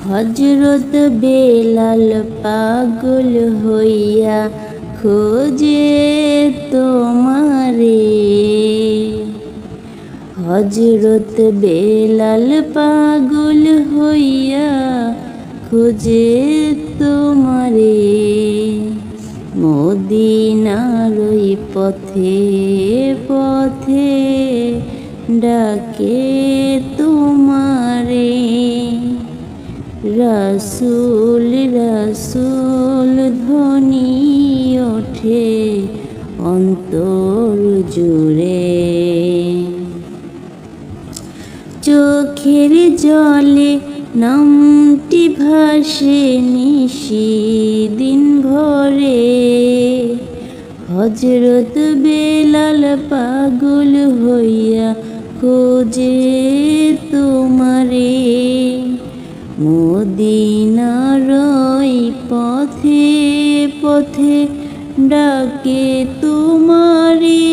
হযরত বেলাল পাগল হইয়া খোঁজে তোমারে। হযরত বেলাল পাগল হইয়া খোঁজে তোমারে। মদিনার ওই পথে পথে ডাকে তোমারে। রাসূল রাসূল ধ্বনি ওঠে অন্তর জুড়ে। চোখের জলে নামটি ভাসে নিশিদিন ভরে। হযরত বেলাল পাগল হইয়া খোঁজে তোমারে। মদিনার ওই পথে পথে ডাকে তোমারে।